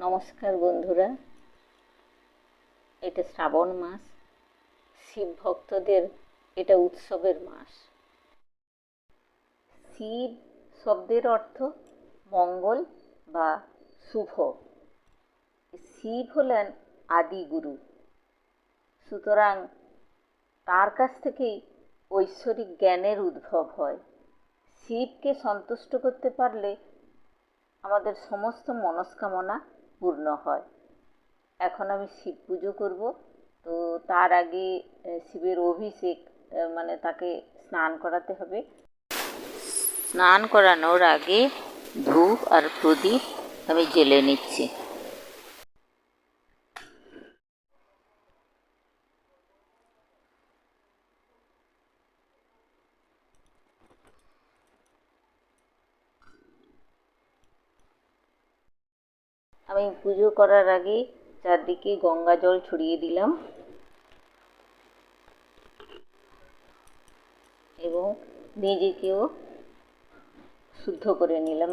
নমস্কার বন্ধুরা, এটা শ্রাবণ মাস। শিব ভক্তদের এটা উৎসবের মাস। শিব শব্দের অর্থ মঙ্গল বা শুভ। শিব হলেন আদিগুরু, সুতরাং তার কাছ থেকেই ঐশ্বরিক জ্ঞানের উদ্ভব হয়। শিবকে সন্তুষ্ট করতে পারলে আমাদের সমস্ত মনস্কামনা পূর্ণ হয়। এখন আমি শিব পুজো করব, তো তার আগে শিবের অভিষেক মানে তাকে স্নান করাতে হবে। স্নান করানোর আগে ধূপ আর প্রদীপ আমি জ্বেলে নিচ্ছি। আমি পুজো করার আগে চারদিকে গঙ্গা জল ছড়িয়ে দিলাম এবং নিজেকেও শুদ্ধ করে নিলাম।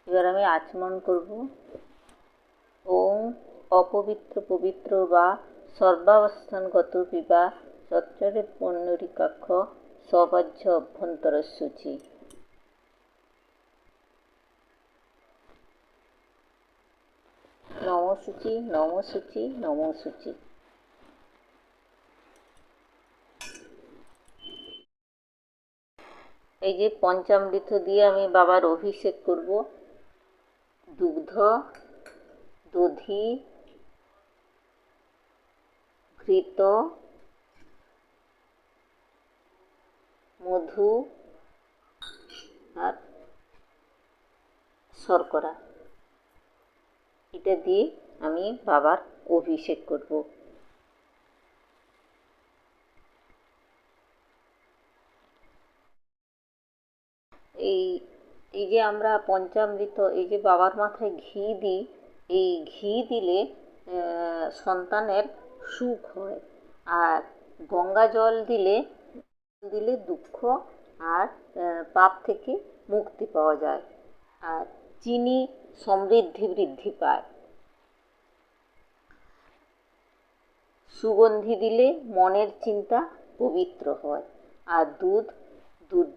এবার আমি আচমন করব। ওম অপবিত্র পবিত্র বা সর্বাবস্থানগত পিবা চচ্চরে পণ্যরিকাক্ষ সবাহ্য অভ্যন্তর সূচি। নমসূচি নমসূচি নমসূচি। এই যে পঞ্চামৃত দিয়ে আমি বাবার অভিষেক করব। দুগ্ধ, দধি, ঘৃত, মধু আর শর্করা, এটা দিয়ে আমি বাবার অভিষেক করব। এই যে আমরা পঞ্চামৃত, এই যে বাবার মাথায় ঘি দিই, এই ঘি দিলে সন্তানের সুখ হয়। আর গঙ্গা জল দিলে দুঃখ আর পাপ থেকে মুক্তি পাওয়া যায়। আর চিনি সমৃদ্ধি বৃদ্ধি পায়। সুগন্ধি দিলে মনের চিন্তা পবিত্র হয়। আর দুধ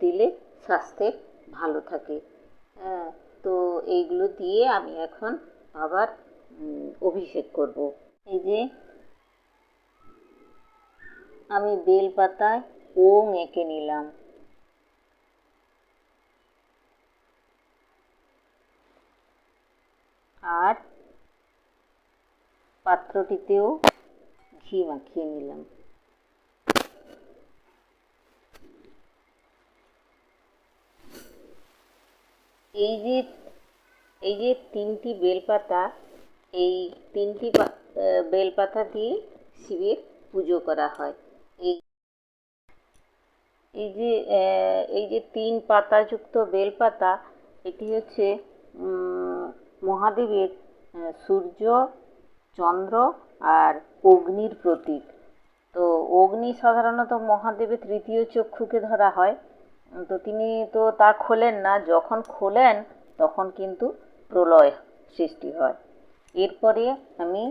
দিলে স্বাস্থ্যের ভালো থাকে। তো এইগুলো দিয়ে আমি এখন আবার অভিষেক করব। এই যে আমি বেলপাতায় ওং এঁকে নিলাম। আর পাত্রটিতেও ঘি মাখিয়ে নিলাম। এই যে তিনটি বেলপাতা, এই তিনটি বেলপাতা দিয়ে শিবের পুজো করা হয়। এই যে তিন পাতাযুক্ত বেলপাতা, এটি হচ্ছে মহাদেবের সূর্য, চন্দ্র আর অগ্নির প্রতীক। তো অগ্নি সাধারণত মহাদেবের তৃতীয় চক্ষুকে ধরা হয়। তো তিনি তো তা খোলেন না, যখন খোলেন তখন কিন্তু প্রলয় সৃষ্টি হয়। এরপরে আমি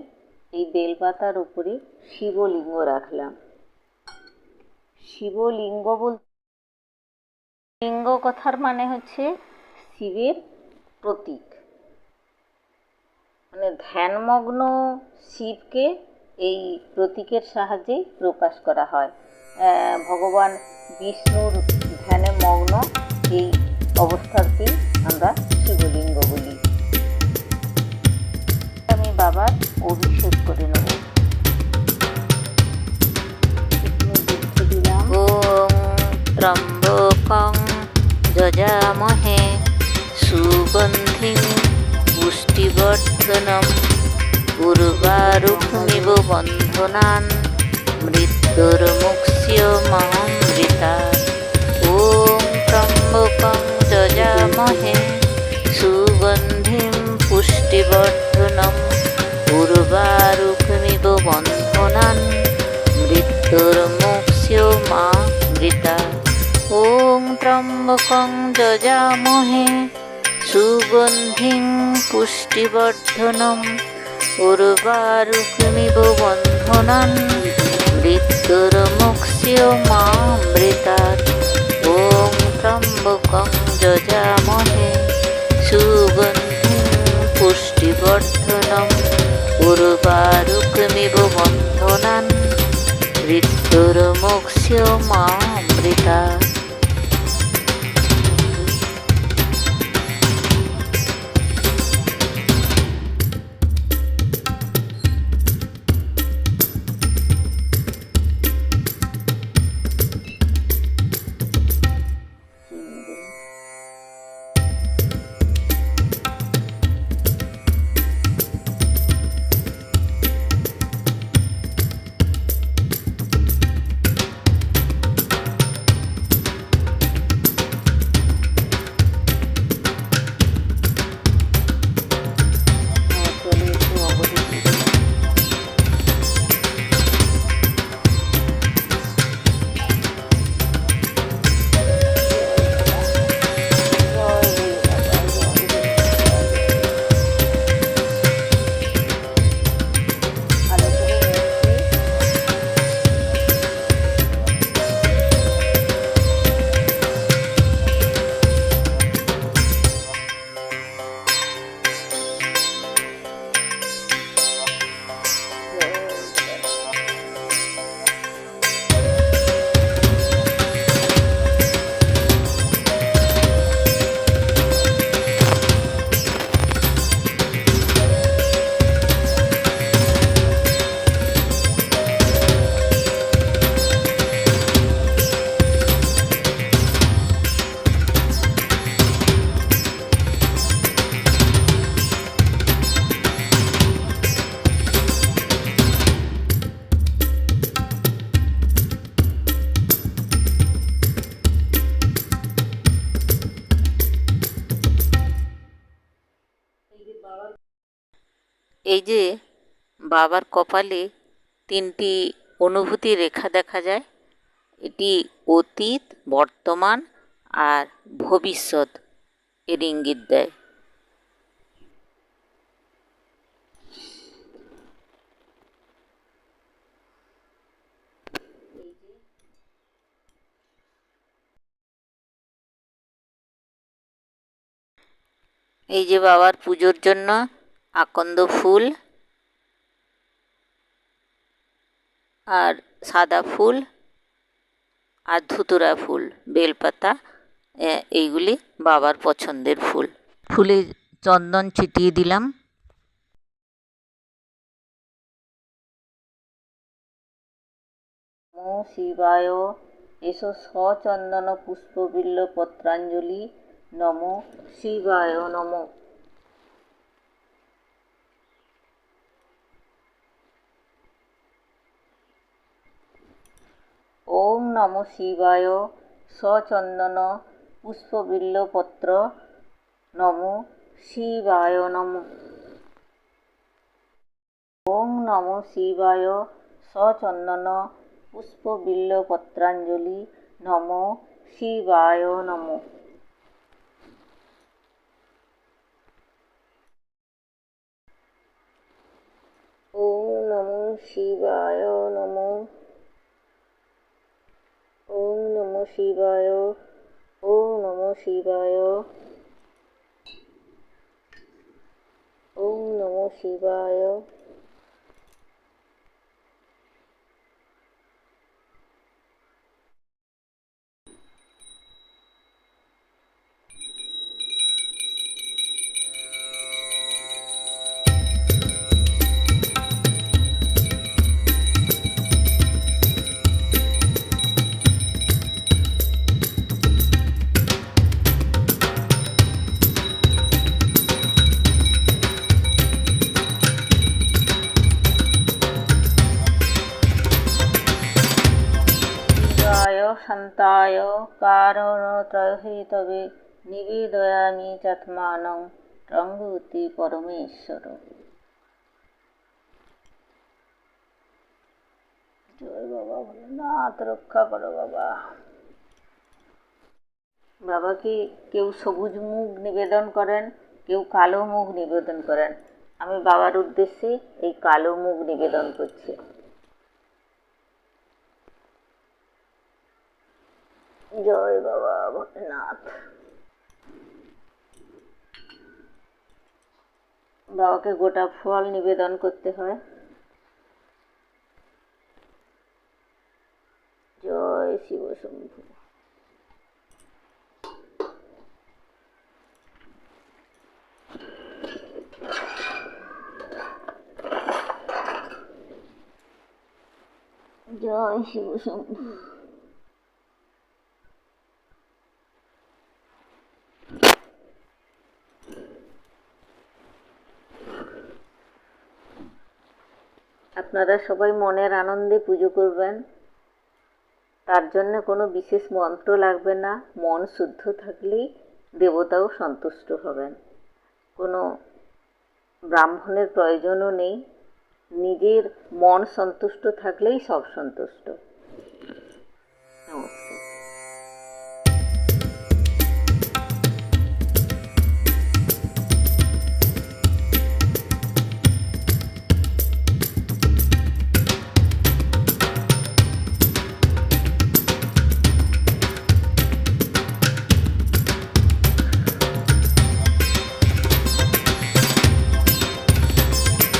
এই বেলপাতার উপরে শিবলিঙ্গ রাখলাম। শিবলিঙ্গ বলতে, লিঙ্গ কথার মানে হচ্ছে শিবের প্রতীক, মানে ধ্যানমগ্ন শিবকে এই প্রতীকের সাহায্যেই প্রকাশ করা হয়। ভগবান বিষ্ণুর ধ্যানে মগ্ন এই অবস্থাকেই আমরা শিবলিঙ্গ বলি। আমি বাবার অভিষেক করে নেব। দিলাম ওম ত্র্যম্বকং যজামহে সুগন্ধিং পুষ্টিবর্ধনম উর্বারুকমিব বন্ধনান মৃত্যুর্মুক্ষ্যমামৃতাৎ। ওম ত্র্যম্বকং যজামহে সুগন্ধিং পুষ্টিবর্ধনম উর্বারুকমিব বন্ধনান মৃত্যুর্মুক্ষ্যমামৃতাৎ। ওম त्र्यम्बकं यजामहे सुगन्धिं पुष्टिवर्धनम् उर्वारुकमिव बन्धनान् मृत्युर्मुक्ष्यमामृतात् ॐ त्र्यम्बकं यजामहे सुगन्धिं पुष्टिवर्धनम् उर्वारुकमिव बन्धनान् मृत्युर्मुक्ष्यमामृतात्। এই যে বাবার কপালে তিনটি অনুভূতি রেখা দেখা যায়, এটি অতীত, বর্তমান আর ভবিষ্যৎ এর ইঙ্গিত দেয়। এই যে বাবার পুজোর জন্য আকন্দ ফুল আর সাদা ফুল আর ধুতুরা ফুল, বেলপাতা, এইগুলি বাবার পছন্দের ফুল। ফুলে চন্দন ছিটিয়ে দিলাম। নমো শিবায়। এসো সচন্দন পুষ্পবিল্ল পত্রাঞ্জলি। নমো শিবায় নমো। ওম নমো শিবায়। সচন্দন পুষ্পবিল্ল পত্র। নমো শিবায় নমো। ওম নমো শিবায়। সচন্দন পুষ্পবিল্ল পত্রাঞ্জলি। নমো শিবায় নমো। ওম নমো শিবায় নমো। ওম নমো শিবায়। ওম নমো শিবায়। ওম নমো শিবায়। শান্তায় কারণত্রয়হেতবে নিবেদয়ামি চাত্মানং টঙ্গতি পরমেশ্বর। জয় বাবা ভোলেনাথ, রক্ষা করো বাবা। বাবাকে কেউ সবুজ মুগ নিবেদন করেন, কেউ কালো মুগ নিবেদন করেন। আমি বাবার উদ্দেশ্যে এই কালো মুগ নিবেদন করছি। জয় বাবা ভোলেনাথ। বাবাকে গোটা ফল নিবেদন করতে হয়। জয় শিব শম্ভু। জয় শিব শম্ভু। আপনারা সবাই মনের আনন্দে পুজো করবেন। তার জন্য কোনো বিশেষ মন্ত্র লাগবে না, মন শুদ্ধ থাকলেই দেবতাও সন্তুষ্ট হবেন। কোনো ব্রাহ্মণের প্রয়োজনও নেই, নিজের মন সন্তুষ্ট থাকলেই সব সন্তুষ্ট।